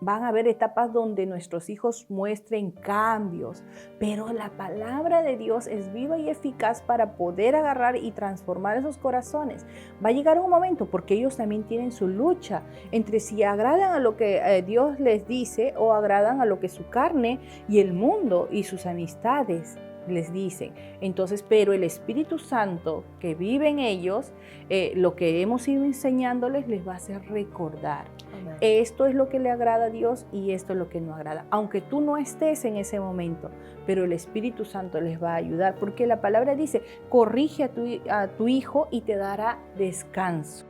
van a haber etapas donde nuestros hijos muestren cambios, pero la palabra de Dios es viva y eficaz para poder agarrar y transformar esos corazones. Va a llegar un momento, porque ellos también tienen su lucha entre si agradan a lo que Dios les dice o agradan a lo que su carne y el mundo y sus amistades les dicen. Entonces, pero el Espíritu Santo que vive en ellos, lo que hemos ido enseñándoles les va a hacer recordar. Amén. Esto es lo que le agrada a Dios y esto es lo que no agrada. Aunque tú no estés en ese momento, pero el Espíritu Santo les va a ayudar, porque la palabra dice, corrige a tu hijo y te dará descanso.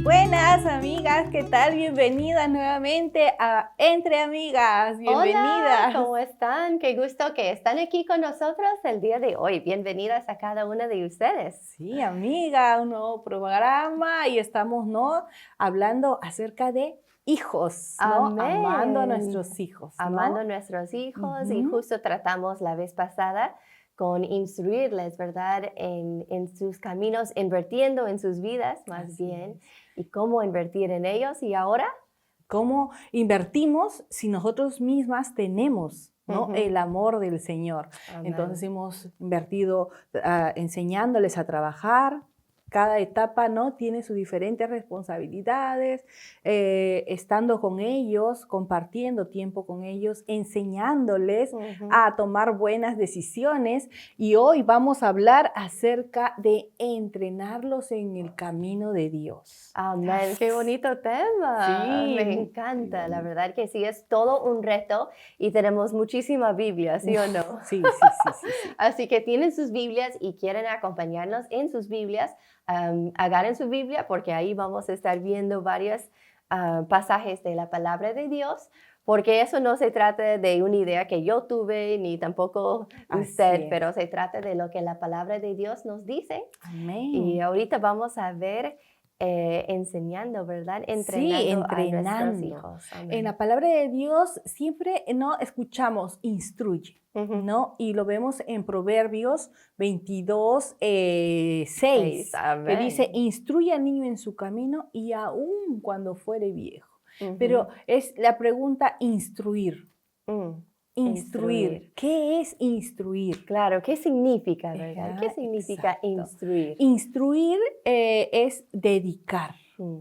Buenas amigas, ¿qué tal? Bienvenidas nuevamente a Entre Amigas. Bienvenidas. Hola, ¿cómo están? Qué gusto que están aquí con nosotros el día de hoy. Bienvenidas a cada una de ustedes. Sí, amiga, un nuevo programa y estamos, ¿no?, hablando acerca de hijos, ¿no? Amén. Amando a nuestros hijos, ¿no? Amando a nuestros hijos y justo tratamos la vez pasada con instruirles, ¿verdad? En sus caminos, invirtiendo en sus vidas más Así bien es. y cómo invertir en ellos. Y ahora, ¿Cómo invertimos si nosotros mismas tenemos, ¿no?, Ujú. el amor del Señor? Amén. Entonces hemos invertido enseñándoles a trabajar. Cada etapa, ¿no?, tiene sus diferentes responsabilidades, estando con ellos, compartiendo tiempo con ellos, enseñándoles Ujú. a tomar buenas decisiones. Y hoy vamos a hablar acerca de entrenarlos en el camino de Dios. Amén, qué bonito tema. Sí, Me encanta, la verdad que sí, es todo un reto y tenemos muchísima Biblia, ¿sí o no? Sí, sí, sí, sí, sí. Así que tienen sus Biblias y quieren acompañarnos en sus Biblias, agarren su Biblia porque ahí vamos a estar viendo varios pasajes de la palabra de Dios, porque eso no se trata de una idea que yo tuve ni tampoco Así usted, es. pero se trata de lo que la palabra de Dios nos dice. Y Amén. ahorita vamos a ver enseñando, ¿verdad? Sí, Entrenando a nuestros entrenando. hijos. En Amén. la palabra de Dios siempre, ¿no?, escuchamos instruye, Ujú. ¿no? Y lo vemos en Proverbios 22, 6, que dice, Amén. instruye al niño en su camino y aun cuando fuere viejo. Pero Ujú. es la pregunta instruir. Mm. Instruir. Instruir. ¿Qué es instruir? Claro, ¿qué significa, verdad? ¿Qué Ajá, significa exacto. instruir? Instruir es dedicar. Mm.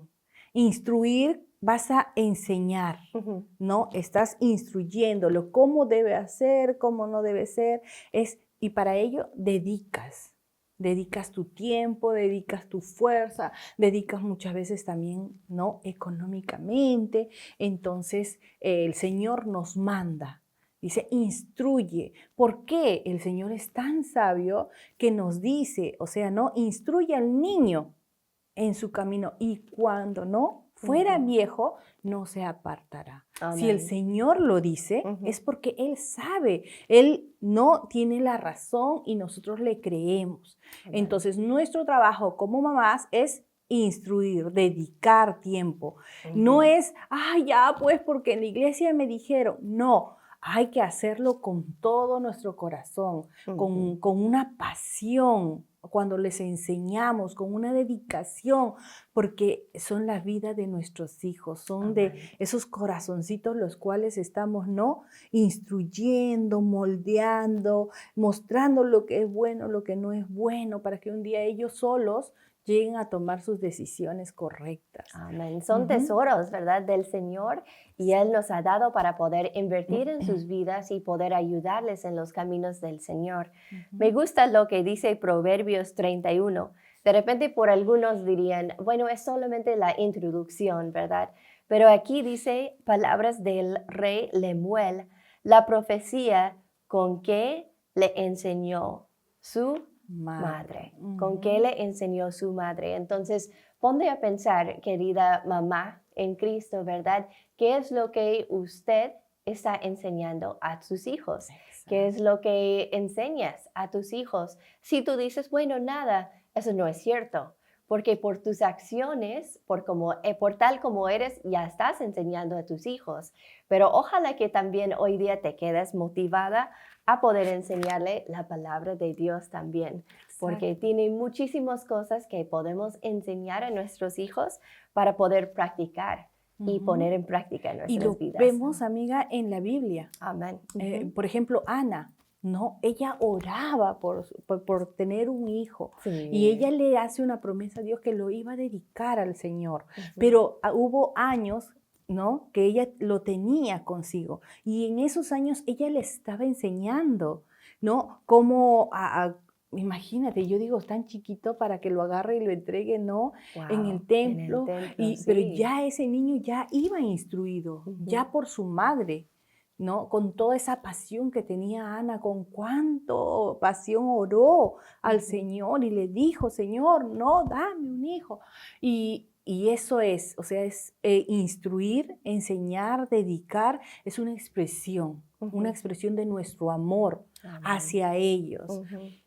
Instruir, vas a enseñar, Ujú. ¿no? Estás instruyéndolo, cómo debe hacer, cómo no debe ser, y para ello dedicas. Dedicas tu tiempo, dedicas tu fuerza, dedicas muchas veces también, ¿no?, económicamente. Entonces, el Señor nos manda, dice, instruye. ¿Por qué? El Señor es tan sabio que nos dice, o sea, ¿no?, instruye al niño en su camino y cuando no fuera Ujú. viejo, no se apartará. Si el Amén. Señor lo dice, Ujú. es porque Él sabe, Él no tiene la razón y nosotros le creemos. Amén. Entonces, nuestro trabajo como mamás es instruir, dedicar tiempo. No Ujú. es, ay, ya, pues porque en la iglesia me dijeron, no. Hay que hacerlo con todo nuestro corazón, Ujú. con una pasión, cuando les enseñamos, con una dedicación, porque son la vida de nuestros hijos, son de Amén. esos corazoncitos los cuales estamos, ¿no?, instruyendo, moldeando, mostrando lo que es bueno, lo que no es bueno, para que un día ellos solos lleguen a tomar sus decisiones correctas. Amén. Son Ujú. tesoros, ¿verdad?, del Señor y Él nos ha dado para poder invertir en sus vidas y poder ayudarles en los caminos del Señor. Me Ujú. gusta lo que dice Proverbios 31. De repente por algunos dirían, bueno, es solamente la introducción, ¿verdad? Pero aquí dice palabras del rey Lemuel, la profecía con que le enseñó su Madre. madre, con qué Ujú. le enseñó su madre. Entonces, ponte a pensar, querida mamá en Cristo, ¿verdad? ¿Qué es lo que usted está enseñando a sus hijos? ¿Qué es Exacto. lo que enseñas a tus hijos? Si tú dices, bueno, nada, eso no es cierto, porque por tus acciones, por tal como eres, ya estás enseñando a tus hijos. Pero ojalá que también hoy día te quedes motivada a poder enseñarle la palabra de Dios también, porque tiene muchísimas cosas que podemos enseñar a nuestros hijos para poder practicar y poner en práctica en Y nuestras lo vidas. vemos, amiga, en la Biblia. Amén. Por ejemplo, Ana, ¿no? Ella oraba por tener un hijo Sí. y ella le hace una promesa a Dios que lo iba a dedicar al Señor. Pero hubo años, ¿no? Que ella lo tenía consigo y en esos años ella le estaba enseñando, ¿no? Cómo imagínate, yo digo, tan chiquito para que lo agarre y lo entregue, ¿no? En Wow, el templo, pero sí. ya ese niño ya iba instruido, ya por su madre, ¿no? Con toda esa pasión que tenía Ana, con cuánto pasión oró al Señor y le dijo, Señor, no, dame un hijo. Y eso es, o sea, es instruir, enseñar, dedicar, es una expresión de nuestro amor hacia ellos,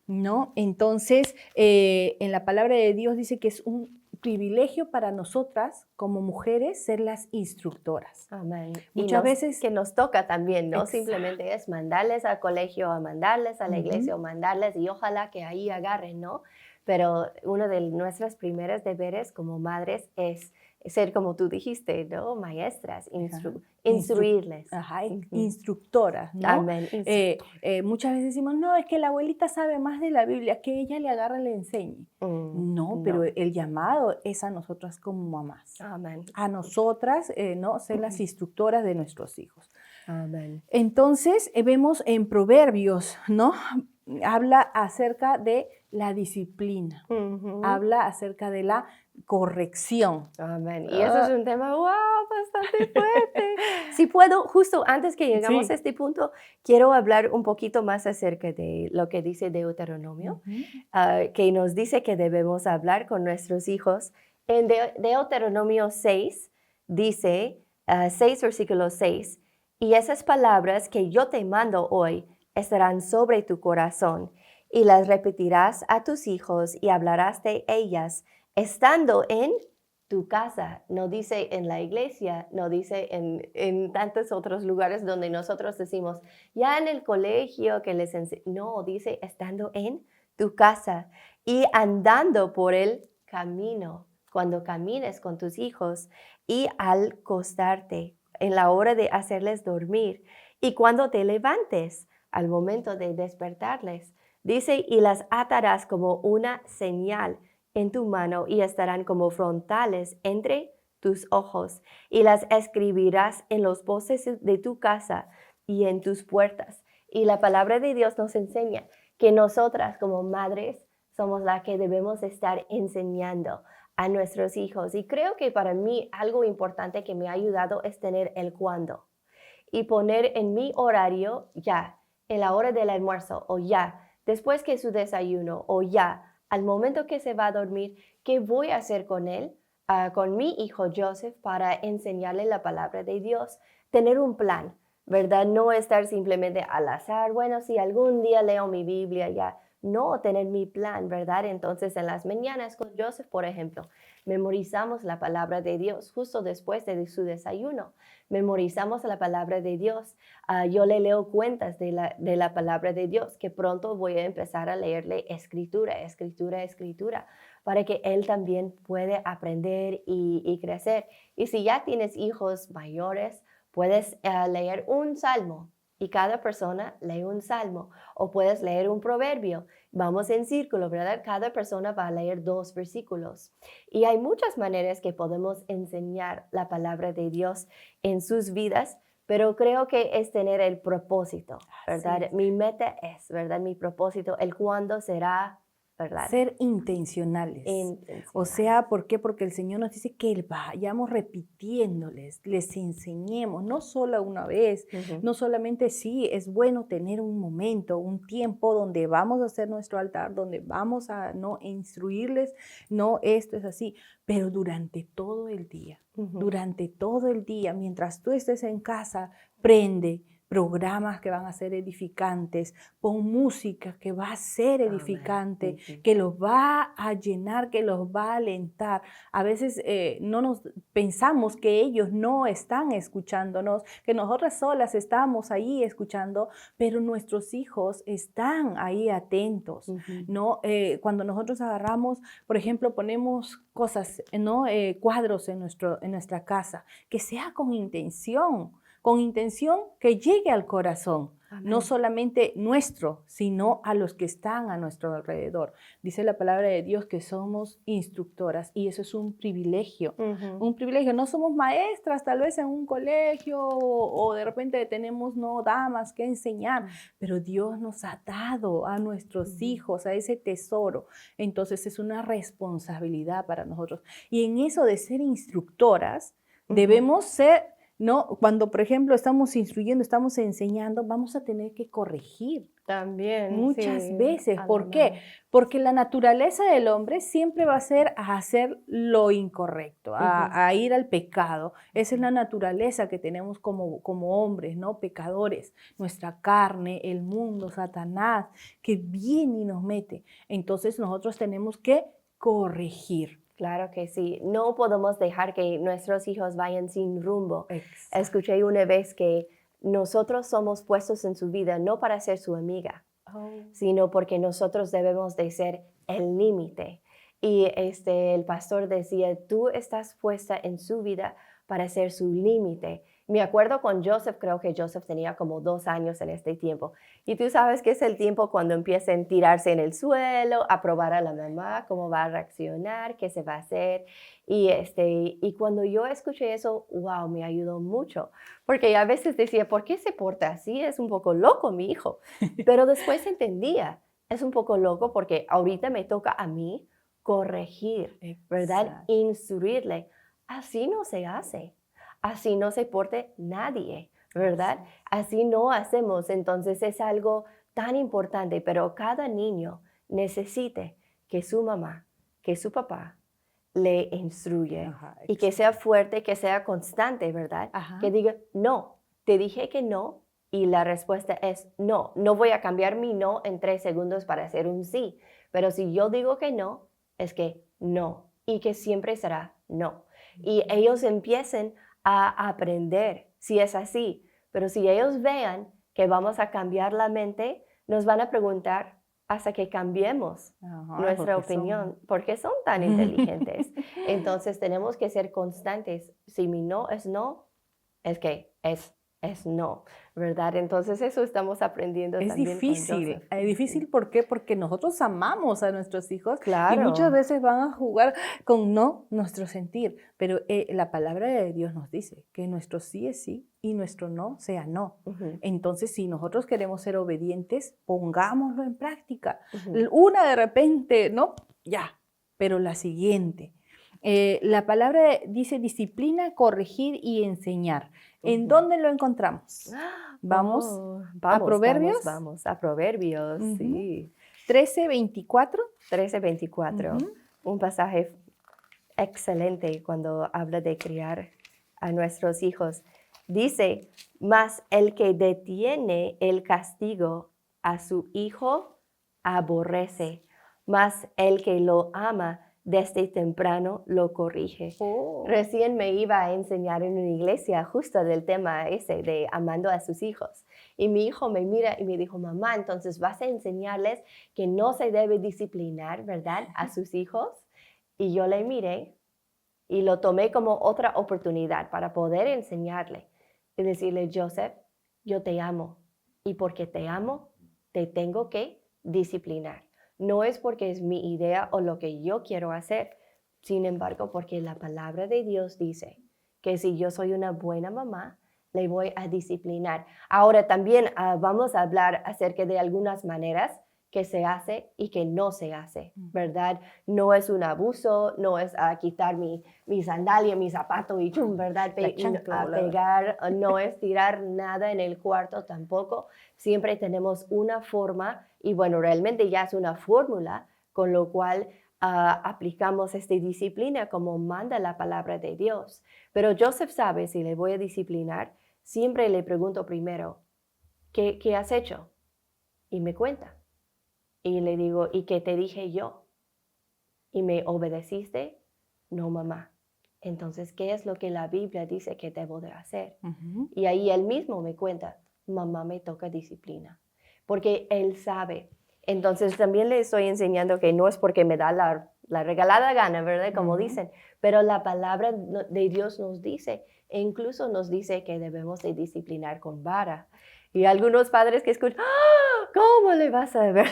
¿no? Entonces, en la palabra de Dios dice que es un privilegio para nosotras como mujeres ser las instructoras. Amén. Muchas veces que nos toca también, ¿no? Exacto. Simplemente es mandarles al colegio, a mandarles a la iglesia, o mandarles y ojalá que ahí agarren, ¿no? Pero uno de nuestros primeros deberes como madres es ser, como tú dijiste, ¿no? Maestras, instruirles. Instructoras, ¿no? Amén. Muchas veces decimos, no, es que la abuelita sabe más de la Biblia, que ella le agarra y le enseñe. No, pero el llamado es a nosotras como mamás. Amén. A nosotras, ¿no? Ser las instructoras de nuestros hijos. Amén. Entonces, vemos en Proverbios, ¿no? Habla acerca de la disciplina, habla acerca de la corrección. Amén. Y eso es un tema, wow, bastante fuerte. Si puedo, justo antes que llegamos a este punto, quiero hablar un poquito más acerca de lo que dice Deuteronomio, que nos dice que debemos hablar con nuestros hijos. En Deuteronomio 6 dice, 6 versículo 6, y esas palabras que yo te mando hoy estarán sobre tu corazón y las repetirás a tus hijos y hablarás de ellas estando en tu casa. No dice en la iglesia, no dice en tantos otros lugares donde nosotros decimos, ya en el colegio que les enseño. No, dice estando en tu casa y andando por el camino, cuando camines con tus hijos y al acostarte, en la hora de hacerles dormir y cuando te levantes, al momento de despertarles. Dice, y las atarás como una señal en tu mano y estarán como frontales entre tus ojos y las escribirás en los postes de tu casa y en tus puertas. Y la palabra de Dios nos enseña que nosotras como madres somos las que debemos estar enseñando a nuestros hijos. Y creo que para mí algo importante que me ha ayudado es tener el cuándo y poner en mi horario ya, en la hora del almuerzo o ya, después que su desayuno o ya, al momento que se va a dormir, ¿qué voy a hacer con él, con mi hijo Joseph para enseñarle la palabra de Dios? Tener un plan, ¿verdad? No estar simplemente al azar, bueno, si algún día leo mi Biblia ya. No, tener mi plan, ¿verdad? Entonces, en las mañanas con Joseph, por ejemplo, memorizamos la palabra de Dios justo después de su desayuno. Memorizamos la palabra de Dios. Yo le leo cuentas de la palabra de Dios, que pronto voy a empezar a leerle escritura, para que él también pueda aprender y crecer. Y si ya tienes hijos mayores, puedes leer un salmo. Y cada persona lee un salmo, o puedes leer un proverbio. Vamos en círculo, ¿verdad? Cada persona va a leer 2 versículos. Y hay muchas maneras que podemos enseñar la palabra de Dios en sus vidas, pero creo que es tener el propósito, ¿verdad? Mi meta es, ¿verdad? Mi propósito, el cuándo será, ¿verdad? Ser intencionales. O sea, ¿por qué? Porque el Señor nos dice que vayamos repitiéndoles, les enseñemos, no solo una vez, no solamente sí, es bueno tener un momento, un tiempo donde vamos a hacer nuestro altar, donde vamos a no instruirles, no, esto es así, pero durante todo el día, mientras tú estés en casa, prende programas que van a ser edificantes, pon música que va a ser edificante, Ujú. que los va a llenar, que los va a alentar. A veces no nos pensamos que ellos no están escuchándonos, que nosotras solas estamos ahí escuchando, pero nuestros hijos están ahí atentos, Ujú. ¿no? Cuando nosotros agarramos, por ejemplo, ponemos cosas, ¿no? Cuadros en nuestra casa, que sea con intención que llegue al corazón, no Amén. solamente nuestro, sino a los que están a nuestro alrededor. Dice la palabra de Dios que somos instructoras y eso es un privilegio. Ujú. Un privilegio, no somos maestras tal vez en un colegio o de repente tenemos no damas que enseñar, pero Dios nos ha dado a nuestros Ujú. hijos, a ese tesoro. Entonces es una responsabilidad para nosotros. Y en eso de ser instructoras, Ujú. debemos ser, ¿no? Cuando, por ejemplo, estamos instruyendo, estamos enseñando, vamos a tener que corregir. También, Muchas sí, veces. a la ¿Por qué? mano. Porque la naturaleza del hombre siempre va a ser a hacer lo incorrecto, Ujú. a ir al pecado. Esa es Ujú. la naturaleza que tenemos como hombres, ¿no? Pecadores. Nuestra carne, el mundo, Satanás, que viene y nos mete. Entonces nosotros tenemos que corregir. Claro que sí. No podemos dejar que nuestros hijos vayan sin rumbo. Exacto. Escuché una vez que nosotros somos puestos en su vida no para ser su amiga, Oh. sino porque nosotros debemos de ser el límite. Y el pastor decía, tú estás puesta en su vida para ser su límite. Me acuerdo con Joseph, creo que Joseph tenía como 2 años en este tiempo. Y tú sabes que es el tiempo cuando empiezan a tirarse en el suelo, a probar a la mamá cómo va a reaccionar, qué se va a hacer. Y cuando yo escuché eso, wow, me ayudó mucho. Porque a veces decía, ¿por qué se porta así? Es un poco loco mi hijo. Pero después entendía, es un poco loco porque ahorita me toca a mí corregir, ¿verdad? Exacto. Instruirle. Así no se hace. Así no se porte nadie, ¿verdad? Así Así no hacemos. Entonces es algo tan importante, pero cada niño necesite que su mamá, que su papá le instruye Ajá, y que exacto. sea fuerte, que sea constante, ¿verdad? Que Ajá. diga, no, te dije que no y la respuesta es no. No voy a cambiar mi no en 3 segundos para hacer un sí, pero si yo digo que no, es que no y que siempre será no. Y Ujú. ellos empiecen a aprender si es así, pero si ellos vean que vamos a cambiar la mente, nos van a preguntar hasta que cambiemos Ajá, nuestra porque son opinión, ¿por qué son tan inteligentes? Entonces tenemos que ser constantes. Si mi no, es que es no, ¿verdad? Entonces eso estamos aprendiendo es también con difícil. Joseph. Difícil, ¿por qué? Porque nosotros amamos a nuestros hijos y muchas Claro. veces van a jugar con no nuestro sentir, pero la palabra de Dios nos dice que nuestro sí es sí y nuestro no sea no. Ujú, Entonces, si nosotros queremos ser obedientes, pongámoslo en práctica. ujú, Una de repente, no, ya, pero la siguiente. La palabra dice disciplina, corregir y enseñar. ¿En ujú. dónde lo encontramos? Vamos Oh, a vamos, vamos, Proverbios. vamos. A Proverbios, Ujú. sí. 13:24. 13:24. Ujú. Un pasaje excelente cuando habla de criar a nuestros hijos. Dice, mas el que detiene el castigo a su hijo aborrece, mas el que lo ama desde temprano lo corrige. Oh. Recién me iba a enseñar en una iglesia justo del tema ese de amando a sus hijos. Y mi hijo me mira y me dijo, mamá, entonces vas a enseñarles que no se debe disciplinar, ¿verdad? A sus hijos. Y yo le miré y lo tomé como otra oportunidad para poder enseñarle y decirle, Joseph, yo te amo y porque te amo, te tengo que disciplinar. No es porque es mi idea o lo que yo quiero hacer, sin embargo, porque la palabra de Dios dice que si yo soy una buena mamá, le voy a disciplinar. Ahora también vamos a hablar acerca de algunas maneras que se hace y que no se hace, Ujú. ¿verdad? No es un abuso, no es quitar mi sandalia, mi zapato y chum, ¿verdad? La chancla A voladora. pegar, no es tirar nada en el cuarto tampoco. Siempre tenemos una forma y bueno, realmente ya es una fórmula con lo cual aplicamos esta disciplina como manda la palabra de Dios. Pero Joseph sabe si le voy a disciplinar, siempre le pregunto primero, ¿qué has hecho? Y me cuenta. Y le digo, ¿y qué te dije yo? ¿Y me obedeciste? No, mamá. Entonces, ¿qué es lo que la Biblia dice que debo de hacer? Ujú. Y ahí él mismo me cuenta, mamá, me toca disciplina, porque él sabe. Entonces también le estoy enseñando que no es porque me da la regalada gana, ¿verdad? Como Ujú. dicen, pero la palabra de Dios nos dice, e incluso nos dice que debemos de disciplinar con vara. Y algunos padres que escuchan, ¡ah! ¿Cómo le vas a ver?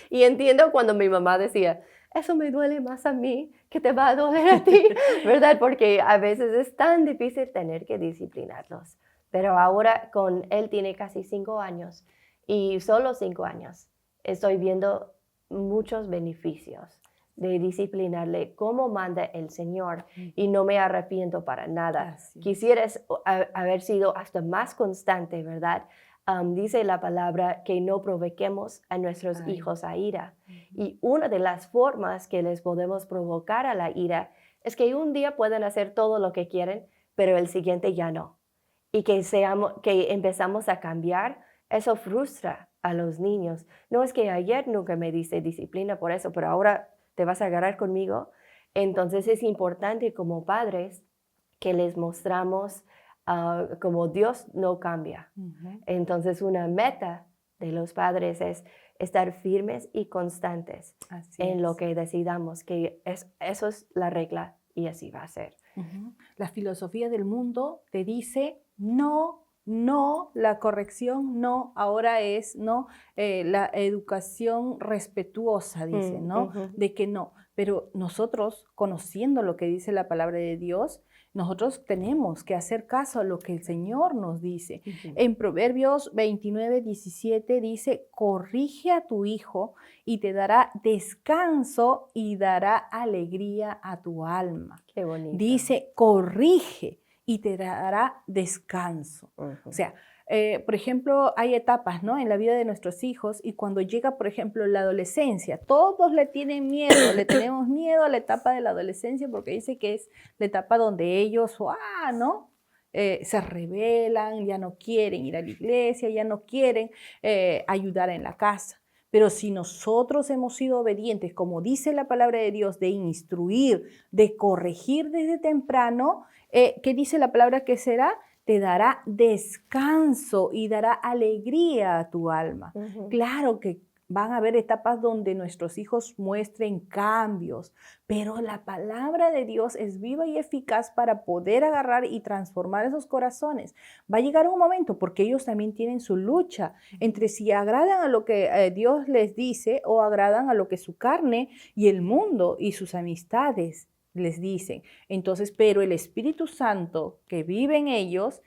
Y entiendo cuando mi mamá decía, eso me duele más a mí que te va a doler a ti, ¿verdad? Porque a veces es tan difícil tener que disciplinarlos. Pero ahora él tiene casi 5 años y solo 5 años, estoy viendo muchos beneficios de disciplinarle como manda el Señor y no me arrepiento para nada. Así es. Quisieras haber sido hasta más constante, ¿verdad? Dice la palabra que no provoquemos a nuestros Ay. hijos a ira. Y una de las formas que les podemos provocar a la ira es que un día pueden hacer todo lo que quieren, pero el siguiente ya no. Y que empezamos a cambiar, eso frustra a los niños. No es que ayer nunca me diste disciplina por eso, pero ahora te vas a agarrar conmigo. Entonces es importante como padres que les mostramos como Dios no cambia. Ujú. Entonces, una meta de los padres es estar firmes y constantes Así en lo es. que decidamos, que eso es la regla y así va a ser. Ujú. La filosofía del mundo te dice no, no, la corrección no, ahora es no, la educación respetuosa, dice, ¿no? Ujú. De que no. Pero nosotros, conociendo lo que dice la palabra de Dios, nosotros tenemos que hacer caso a lo que el Señor nos dice. Ujú. En Proverbios 29:17 dice, corrige a tu hijo y te dará descanso y dará alegría a tu alma. Qué bonito. Dice, corrige y te dará descanso. Ujú. O sea, por ejemplo, hay etapas, ¿no? En la vida de nuestros hijos y cuando llega, por ejemplo, la adolescencia, todos le tienen miedo, le tenemos miedo a la etapa de la adolescencia porque dice que es la etapa donde ellos, ¿no? Se rebelan, ya no quieren ir a la iglesia, ya no quieren ayudar en la casa. Pero si nosotros hemos sido obedientes, como dice la palabra de Dios, de instruir, de corregir desde temprano, ¿qué dice la palabra que será? Te dará descanso y dará alegría a tu alma. Ujú. Claro que van a haber etapas donde nuestros hijos muestren cambios, pero la palabra de Dios es viva y eficaz para poder agarrar y transformar esos corazones. Va a llegar un momento, porque ellos también tienen su lucha entre si agradan a lo que Dios les dice o agradan a lo que su carne y el mundo y sus amistades les dicen. Entonces, pero el Espíritu Santo que vive en ellos,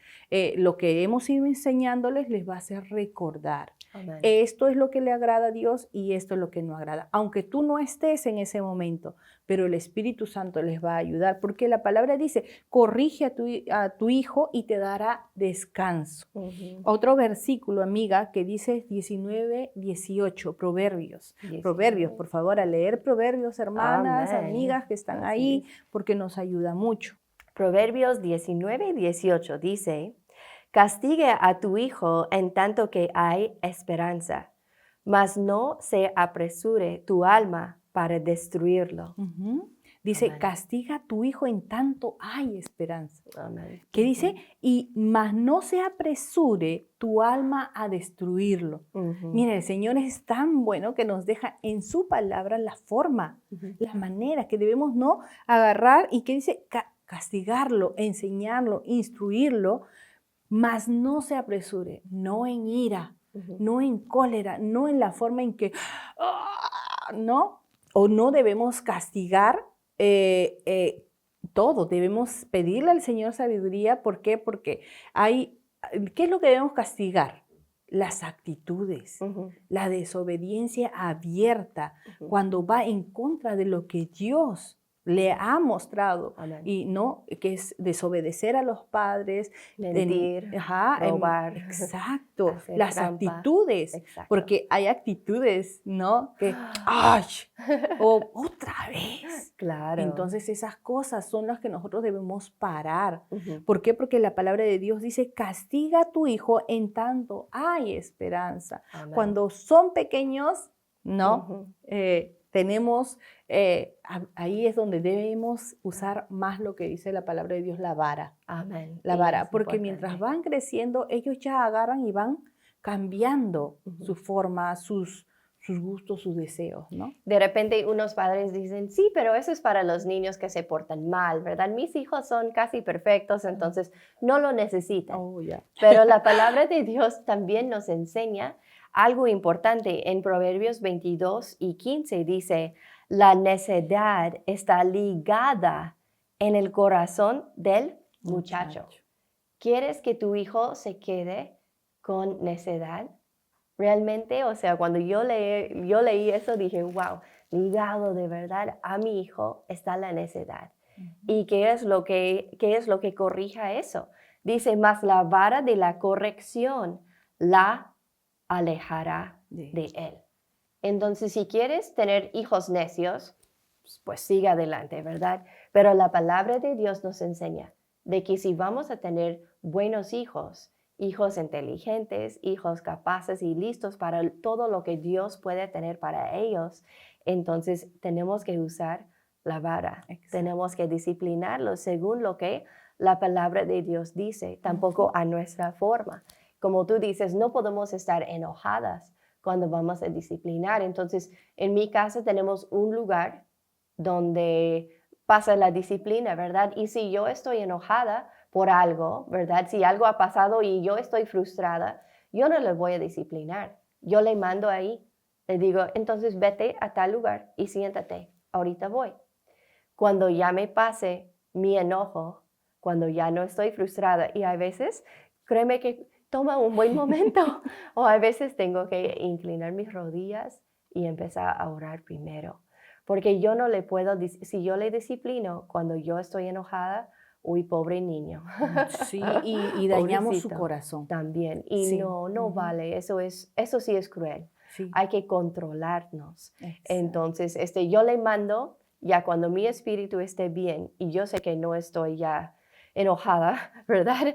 lo que hemos ido enseñándoles les va a hacer recordar. Amén. Esto es lo que le agrada a Dios y esto es lo que no agrada. Aunque tú no estés en ese momento, pero el Espíritu Santo les va a ayudar porque la palabra dice, corrige a tu hijo y te dará descanso. Ujú. Otro versículo, amiga, que dice 19:18, Proverbios. 19. Proverbios, por favor, a leer Proverbios, hermanas, Amén. amigas que están Así ahí, es. porque nos ayuda mucho. Proverbios 19:18 dice, castigue a tu hijo en tanto que hay esperanza, mas no se apresure tu alma para destruirlo. Ujú. Dice, Amén. castiga a tu hijo en tanto hay esperanza. Amén. ¿Qué dice? Y mas no se apresure tu alma a destruirlo. Ujú. Mira, el Señor es tan bueno que nos deja en su palabra la forma, Ujú. la manera que debemos no agarrar y que dice castigarlo, enseñarlo, instruirlo, mas no se apresure, no en ira, Ujú. no en cólera, no en la forma en que, ¿no? O no debemos castigar todo, debemos pedirle al Señor sabiduría. ¿Por qué? Porque ¿qué es lo que debemos castigar? Las actitudes, Ujú. la desobediencia abierta, Ujú. cuando va en contra de lo que Dios le ha mostrado Amén. y no que es desobedecer a los padres, Mentir, ajá, robar, exacto, hacer las trampa. actitudes, Exacto. porque hay actitudes, ¿no? Que, ¡ay! O otra vez. Claro. Entonces esas cosas son las que nosotros debemos parar. Ujú. ¿Por qué? Porque la palabra de Dios dice, castiga a tu hijo en tanto hay esperanza. Amén. Cuando son pequeños, ¿no? Ujú. Tenemos, ahí es donde debemos usar más lo que dice la palabra de Dios, la vara. Amén. La Y vara, es porque mientras importante. van creciendo, ellos ya agarran y van cambiando Ujú. su forma, sus gustos, sus deseos, ¿no? De repente unos padres dicen, sí, pero eso es para los niños que se portan mal, ¿verdad? Mis hijos son casi perfectos, entonces no lo necesitan. Oh, ya. Pero la palabra de Dios también nos enseña algo importante. En Proverbios 22:15 dice, la necedad está ligada en el corazón del muchacho. ¿Quieres que tu hijo se quede con necedad? Realmente, o sea, cuando yo leí eso, dije, wow, ligado de verdad a mi hijo está la necedad. ¿Y qué es lo que corrija eso? Dice, más la vara de la corrección la alejará de él. Entonces, si quieres tener hijos necios, pues sigue adelante, ¿verdad? Pero la palabra de Dios nos enseña de que si vamos a tener buenos hijos, hijos inteligentes, hijos capaces y listos para todo lo que Dios puede tener para ellos, entonces tenemos que usar la vara. Exacto. Tenemos que disciplinarlos según lo que la palabra de Dios dice, tampoco a nuestra forma. Como tú dices, no podemos estar enojadas cuando vamos a disciplinar. Entonces, en mi casa tenemos un lugar donde pasa la disciplina, ¿verdad? Y si yo estoy enojada por algo, ¿verdad? Si algo ha pasado y yo estoy frustrada, yo no le voy a disciplinar. Yo le mando ahí. Le digo, entonces vete a tal lugar y siéntate. Ahorita voy. Cuando ya me pase mi enojo, cuando ya no estoy frustrada, y a veces, créeme que toma un buen momento, o a veces tengo que inclinar mis rodillas y empezar a orar primero. Porque yo no le puedo, si yo le disciplino cuando yo estoy enojada, uy, pobre niño. Sí, y dañamos su Pobrecito, corazón. también. Y Sí. no vale, eso sí es cruel. Sí. Hay que controlarnos. Exacto. Entonces, yo le mando ya cuando mi espíritu esté bien y yo sé que no estoy ya enojada, ¿verdad?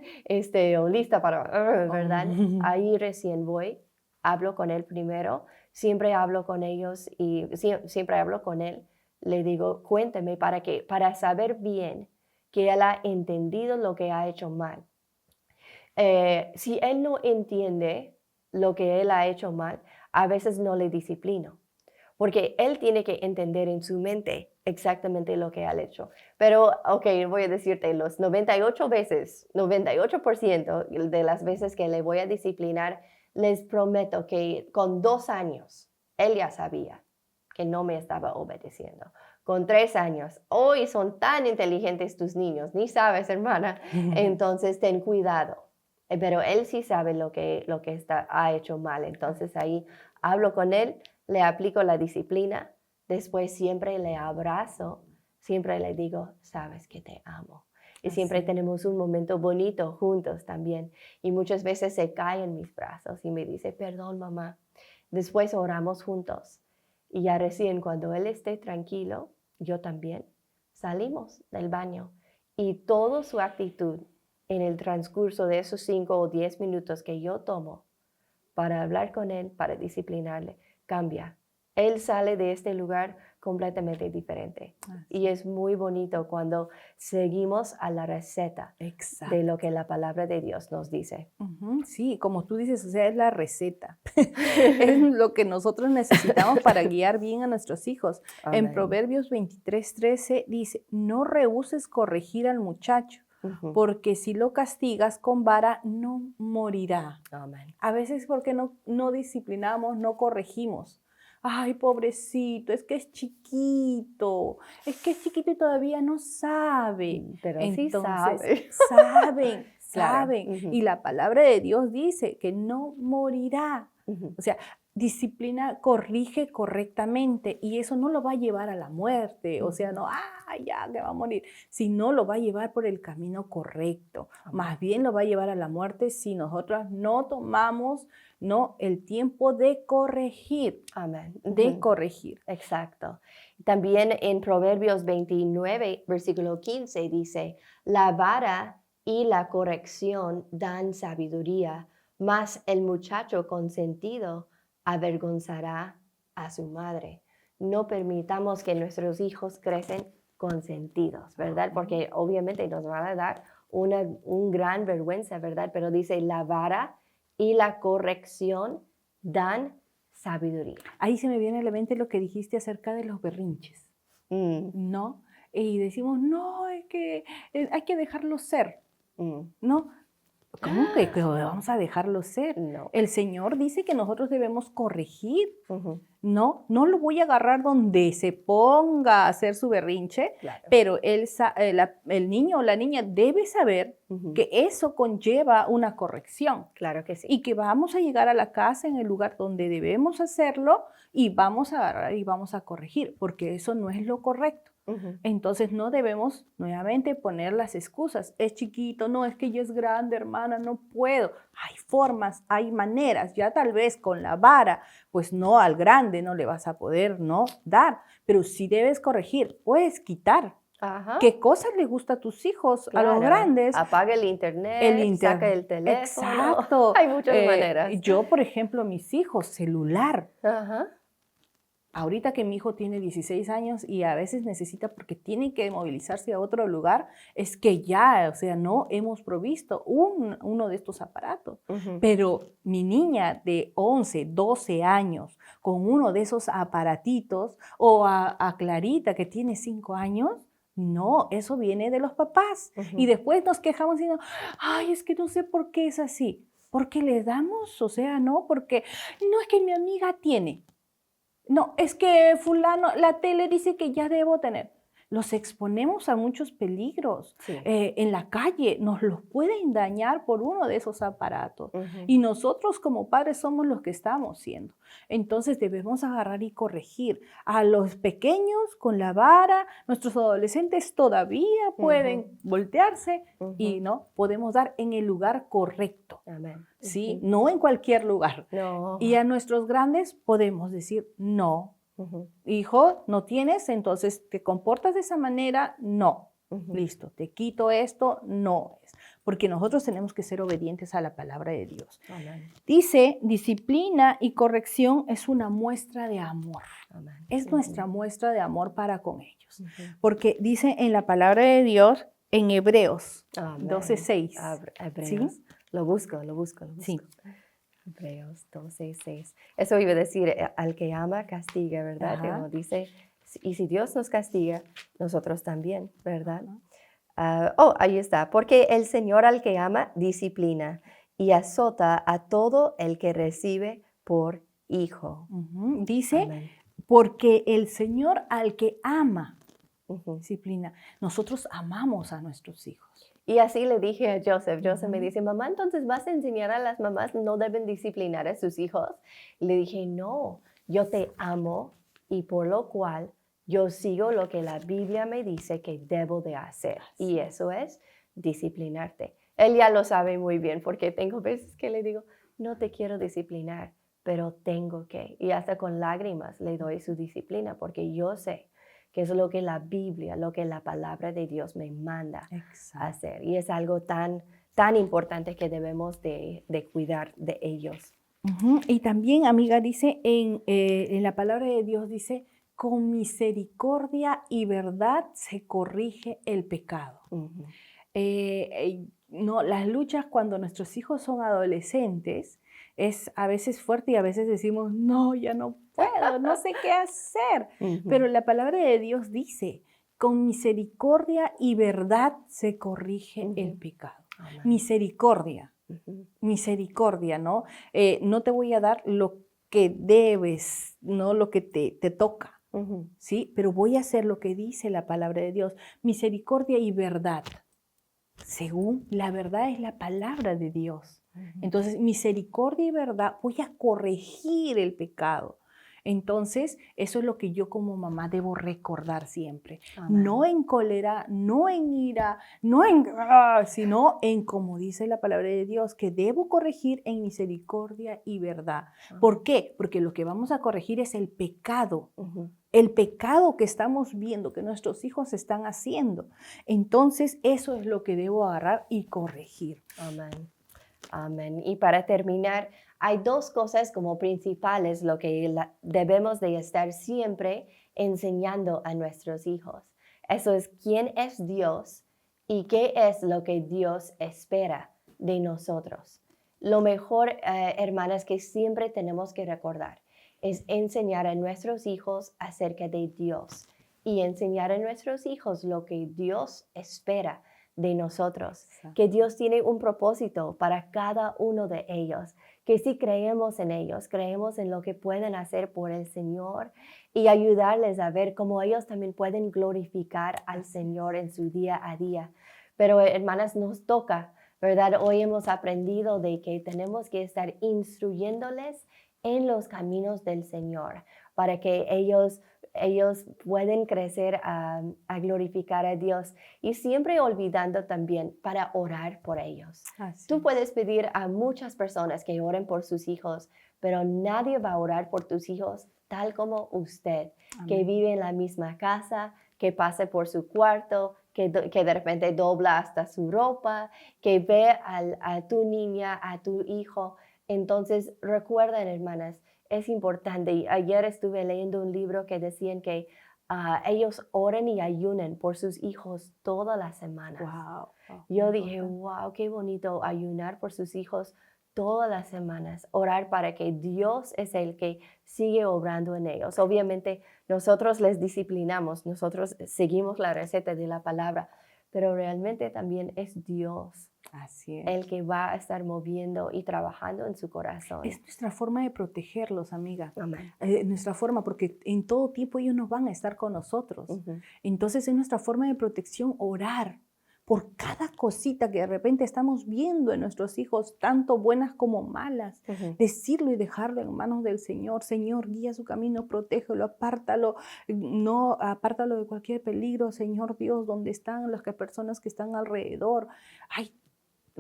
O lista para, ¿verdad? Ahí recién voy, hablo con él primero, siempre hablo con ellos y siempre hablo con él. Le digo, cuénteme para saber bien que él ha entendido lo que ha hecho mal. Si él no entiende lo que él ha hecho mal, a veces no le disciplino, porque él tiene que entender en su mente exactamente lo que ha hecho. Pero, ok, voy a decirte, los 98% de las veces que le voy a disciplinar, les prometo que con 2 años, él ya sabía que no me estaba obedeciendo. Con 3 años, hoy son tan inteligentes tus niños, ni sabes, hermana, entonces ten cuidado. Pero él sí sabe lo que ha hecho mal, entonces ahí hablo con él, le aplico la disciplina, después siempre le abrazo, siempre le digo, sabes que te amo. Y siempre tenemos un momento bonito juntos también. Y muchas veces se cae en mis brazos y me dice, perdón, mamá. Después oramos juntos. Y ya recién cuando él esté tranquilo, yo también, salimos del baño. Y toda su actitud en el transcurso de esos 5 o 10 minutos que yo tomo para hablar con él, para disciplinarle, cambia. Él sale de este lugar completamente diferente. Y es muy bonito cuando seguimos a la receta de lo que la palabra de Dios nos dice. Sí, como tú dices, o sea, es la receta. Es lo que nosotros necesitamos para guiar bien a nuestros hijos. Amén. En Proverbios 23:13 dice, no rehúses corregir al muchacho, porque si lo castigas con vara, no morirá. Amén. A veces porque no disciplinamos, no corregimos. Ay, pobrecito, es que es chiquito y todavía no sabe. Pero Entonces, sí saben, Claro. saben. Y la palabra de Dios dice que no morirá. O sea, disciplina corrige correctamente y eso no lo va a llevar a la muerte, o sea, no, ya que va a morir, sino lo va a llevar por el camino correcto. Más bien lo va a llevar a la muerte si nosotros no tomamos, ¿no?, el tiempo de corregir, Amén. de corregir. Exacto. También en Proverbios 29, versículo 15 dice, la vara y la corrección dan sabiduría, mas el muchacho consentido avergonzará a su madre. No permitamos que nuestros hijos crecen consentidos, ¿verdad? Porque obviamente nos van a dar un gran vergüenza, ¿verdad? Pero dice, la vara y la corrección dan sabiduría. Ahí se me viene a la mente lo que dijiste acerca de los berrinches, ¿no? Y decimos, no, es que hay que dejarlo ser, ¿no? ¿Cómo que vamos a dejarlo ser? No. El Señor dice que nosotros debemos corregir, Ujú, ¿no? No lo voy a agarrar donde se ponga a hacer su berrinche, claro. pero el niño o la niña debe saber Ujú, que eso conlleva una corrección claro que sí. y que vamos a llegar a la casa en el lugar donde debemos hacerlo y vamos a agarrar y vamos a corregir, porque eso no es lo correcto. Ujú, Entonces no debemos nuevamente poner las excusas. Es chiquito, no, es que ya es grande, hermana, no puedo. Hay formas, hay maneras. Ya tal vez con la vara, pues no, al grande no le vas a poder, no dar, pero sí debes corregir, puedes quitar. Ajá. ¿Qué cosas les gusta a tus hijos, a los Claro. grandes? Apaga el El internet, saca el teléfono. Exacto. Hay muchas maneras. Yo, por ejemplo, mis hijos, celular. Ajá. Ahorita que mi hijo tiene 16 años y a veces necesita, porque tiene que movilizarse a otro lugar, es que ya, o sea, no hemos provisto uno de estos aparatos. Ujú, Pero mi niña de 11, 12 años con uno de esos aparatitos, o a Clarita que tiene 5 años, no, eso viene de los papás. ujú. Y después nos quejamos diciendo, ay, es que no sé por qué es así. Porque le damos, o sea, no, porque no es que mi amiga tiene. No, es que fulano, la tele dice que ya debo tener. Los exponemos a muchos peligros. Sí. En la calle nos los pueden dañar por uno de esos aparatos. Ujú, Y nosotros como padres somos los que estamos siendo. Entonces debemos agarrar y corregir. A los pequeños con la vara, nuestros adolescentes todavía pueden voltearse y ujú. no podemos dar en el lugar correcto. Amén. ¿Sí? Ujú. No en cualquier lugar. No. Y a nuestros grandes podemos decir, no, Ujú, hijo, no tienes, entonces te comportas de esa manera, no. ujú. Listo, te quito esto, no es. Porque nosotros tenemos que ser obedientes a la palabra de Dios. Amén. Dice, disciplina y corrección es una muestra de amor. Amén. Es nuestra muestra de amor para con ellos. Ujú. Porque dice en la palabra de Dios, en Hebreos Amén. 12:6. Hebreos. Lo busco. Sí. Hebreos 12:6. Eso iba a decir, al que ama, castiga, ¿verdad? Ajá. Como dice, y si Dios nos castiga, nosotros también, ¿verdad? Ajá. Ahí está. Porque el Señor al que ama, disciplina y azota a todo el que recibe por hijo. Dice, Amén. porque el Señor al que ama, Ujú. disciplina. Nosotros amamos a nuestros hijos. Y así le dije a Joseph. Joseph me Ujú. dice, mamá, entonces vas a enseñar a las mamás no deben disciplinar a sus hijos. Le dije, no, yo te amo y por lo cual yo sigo lo que la Biblia me dice que debo de hacer. Y eso es disciplinarte. Él ya lo sabe muy bien porque tengo veces que le digo, no te quiero disciplinar, pero tengo que. Y hasta con lágrimas le doy su disciplina porque yo sé que es lo que la Biblia, lo que la palabra de Dios me manda Exacto. hacer. Y es algo tan, tan importante que debemos de cuidar de ellos. Y también, amiga, dice en la palabra de Dios, dice, con misericordia y verdad se corrige el pecado. Ujú. No, las luchas cuando nuestros hijos son adolescentes es a veces fuerte y a veces decimos, no, ya no puedo, no sé qué hacer. Ujú. Pero la palabra de Dios dice, con misericordia y verdad se corrige el Ujú. pecado. Amén. Misericordia, Ujú. misericordia, ¿no? No te voy a dar lo que debes, no lo que te toca, Ujú. ¿sí? Pero voy a hacer lo que dice la palabra de Dios, misericordia y verdad. Según la verdad es la palabra de Dios. Entonces, misericordia y verdad, voy a corregir el pecado. Entonces, eso es lo que yo como mamá debo recordar siempre. Amén. No en cólera, no en ira, sino en, como dice la palabra de Dios, que debo corregir en misericordia y verdad. ¿Por qué? Porque lo que vamos a corregir es el pecado. El pecado que estamos viendo, que nuestros hijos están haciendo. Entonces, eso es lo que debo agarrar y corregir. Amén. Amén. Y para terminar, hay dos cosas como principales lo que debemos de estar siempre enseñando a nuestros hijos. Eso es quién es Dios y qué es lo que Dios espera de nosotros. Lo mejor, hermanas, que siempre tenemos que recordar es enseñar a nuestros hijos acerca de Dios y enseñar a nuestros hijos lo que Dios espera de nosotros, que Dios tiene un propósito para cada uno de ellos, que si creemos en ellos, creemos en lo que pueden hacer por el Señor y ayudarles a ver cómo ellos también pueden glorificar al Señor en su día a día. Pero hermanas, nos toca, ¿verdad? Hoy hemos aprendido de que tenemos que estar instruyéndoles en los caminos del Señor para que ellos pueden crecer a glorificar a Dios y siempre olvidando también para orar por ellos. Tú puedes pedir a muchas personas que oren por sus hijos, pero nadie va a orar por tus hijos tal como usted, que vive en la misma casa, que pase por su cuarto, que de repente dobla hasta su ropa, que ve a tu niña, a tu hijo. Entonces, recuerden, hermanas, es importante. Y ayer estuve leyendo un libro que decían que ellos oren y ayunen por sus hijos todas las semanas. Yo dije, wow, qué bonito ayunar por sus hijos todas las semanas, orar para que Dios es el que sigue obrando en ellos. Obviamente nosotros les disciplinamos, nosotros seguimos la receta de la palabra, pero realmente también es Dios. Así es. El que va a estar moviendo y trabajando en su corazón. Es nuestra forma de protegerlos, amiga. Amén. Nuestra forma, porque en todo tiempo ellos no van a estar con nosotros. Entonces es nuestra forma de protección orar por cada cosita que de repente estamos viendo en nuestros hijos, tanto buenas como malas. Decirlo y dejarlo en manos del Señor. Señor, guía su camino, protégelo, apártalo, apártalo de cualquier peligro, Señor Dios, donde están las personas que están alrededor. Hay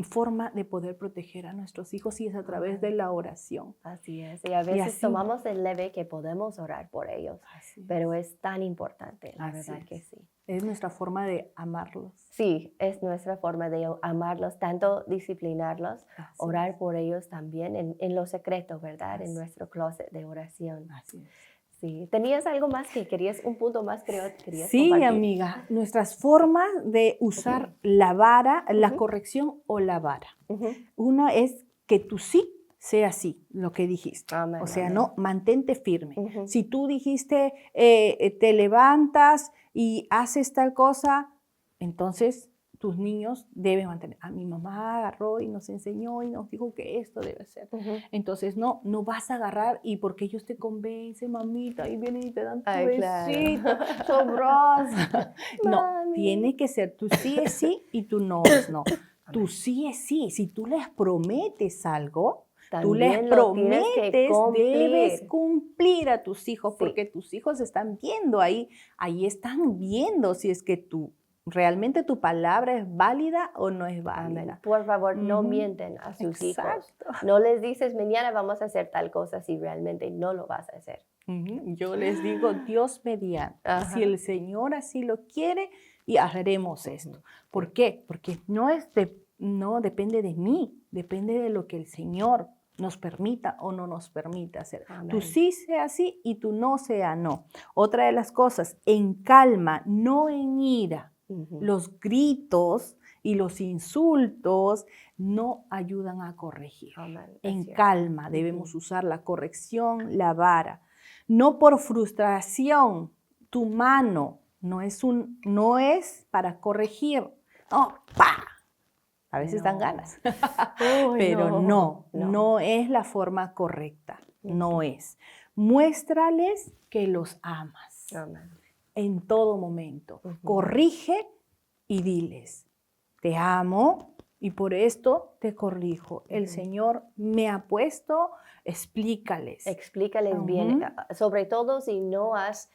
forma de poder proteger a nuestros hijos y es a través de la oración. Así es. Y a veces tomamos el leve que podemos orar por ellos, pero es tan importante, la verdad que sí. Es nuestra forma de amarlos. Sí, es nuestra forma de amarlos, tanto disciplinarlos, orar por ellos también en lo secreto, ¿verdad? En nuestro closet de oración. Así es. Sí. ¿Tenías algo más que querías, un punto más querías Sí, compartir? amiga, nuestras formas de usar la vara, la corrección o la vara. Uno es que tu sí sea sí, lo que dijiste. Amén, o sea, amén. no, mantente firme. Si tú dijiste, te levantas y haces tal cosa, entonces tus niños deben mantener. A mi mamá agarró y nos enseñó y nos dijo que esto debe ser. Entonces, no vas a agarrar y porque ellos te convencen, mamita, y vienen y te dan tu besito, sabrosa. No, tiene que ser tu sí es sí y tu no es no. Tu sí es sí. Si tú les prometes algo, tú les prometes, debes cumplir a tus hijos, porque tus hijos están viendo ahí están viendo si es que realmente tu palabra es válida o no es válida. Amén. Por favor, no mienten a sus hijos. No les dices, mañana vamos a hacer tal cosa si realmente no lo vas a hacer. Yo les digo, Dios mediante, si el Señor así lo quiere, y haremos esto. ¿Por qué? Porque no depende de mí, depende de lo que el Señor nos permita o no nos permita hacer. Amén. Tu sí sea sí y tu no sea no. Otra de las cosas, en calma, no en ira. Los gritos y los insultos no ayudan a corregir. Amén. En calma debemos usar la corrección, la vara. No por frustración, tu mano no es para corregir. No, ¡pa! A veces dan ganas, pero no es la forma correcta, no es. Muéstrales que los amas. Amén. En todo momento. Corrige y diles, te amo y por esto te corrijo. El Ujú. Señor me ha puesto, explícales. Explícales bien, Ujú. sobre todo si no has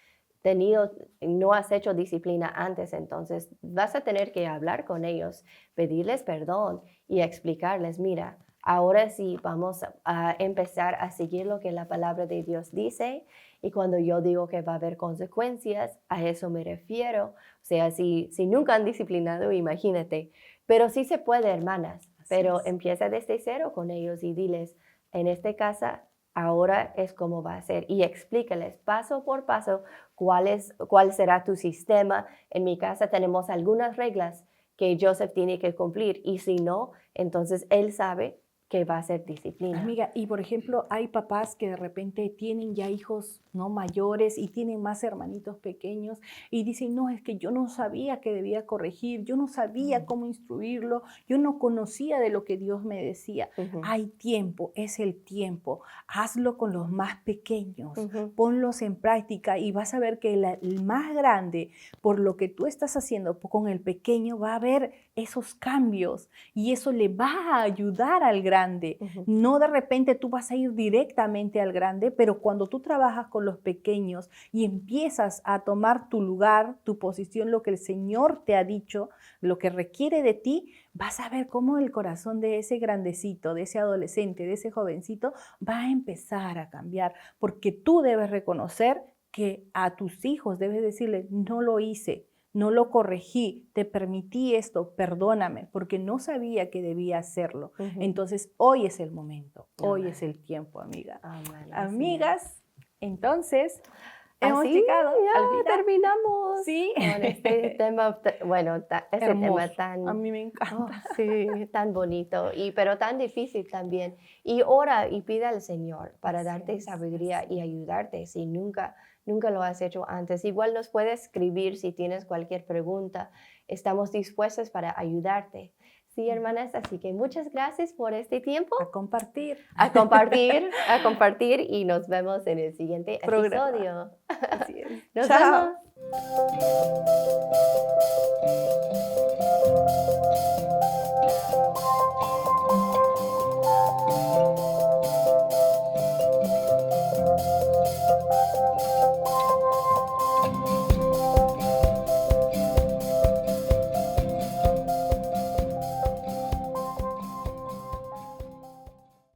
hecho disciplina antes, entonces vas a tener que hablar con ellos, pedirles perdón y explicarles, mira, ahora sí vamos a empezar a seguir lo que la palabra de Dios dice y cuando yo digo que va a haber consecuencias, a eso me refiero. O sea, si nunca han disciplinado, imagínate, pero sí se puede, hermanas, Así pero es. empieza desde cero con ellos y diles, en esta casa ahora es como va a ser y explícales paso por paso cuál será tu sistema. En mi casa tenemos algunas reglas que Joseph tiene que cumplir y si no, entonces él sabe que va a ser disciplina. Amiga, y por ejemplo, hay papás que de repente tienen ya hijos no mayores y tienen más hermanitos pequeños y dicen, no, es que yo no sabía que debía corregir, yo no sabía cómo instruirlo, yo no conocía de lo que Dios me decía. Ujú, Hay tiempo, es el tiempo. Hazlo con los más pequeños, ujú, ponlos en práctica y vas a ver que el más grande, por lo que tú estás haciendo con el pequeño, va a ver esos cambios y eso le va a ayudar al grande. ujú. No de repente tú vas a ir directamente al grande, pero cuando tú trabajas con los pequeños y empiezas a tomar tu lugar, tu posición, lo que el Señor te ha dicho, lo que requiere de ti, vas a ver cómo el corazón de ese grandecito, de ese adolescente, de ese jovencito, va a empezar a cambiar, porque tú debes reconocer que a tus hijos debes decirle, no lo hice, no lo corregí, te permití esto, perdóname, porque no sabía que debía hacerlo. Ujú. Entonces, hoy es el momento, hoy es Amén. el tiempo, amiga. Amén, así es. Amigas, entonces, hemos Así llegado al ya final. terminamos Sí, con este tema, bueno, este tema hermoso, a tan, mí me oh, encanta. sí, tan bonito, pero tan difícil también. Y ora y pide al Señor para Así darte es, sabiduría así y es. ayudarte si nunca lo has hecho antes. Igual nos puedes escribir si tienes cualquier pregunta. Estamos dispuestos para ayudarte. Sí, hermanas, así que muchas gracias por este tiempo. A compartir. A compartir y nos vemos en el siguiente Programa. episodio. Así es. Nos Chao. vemos.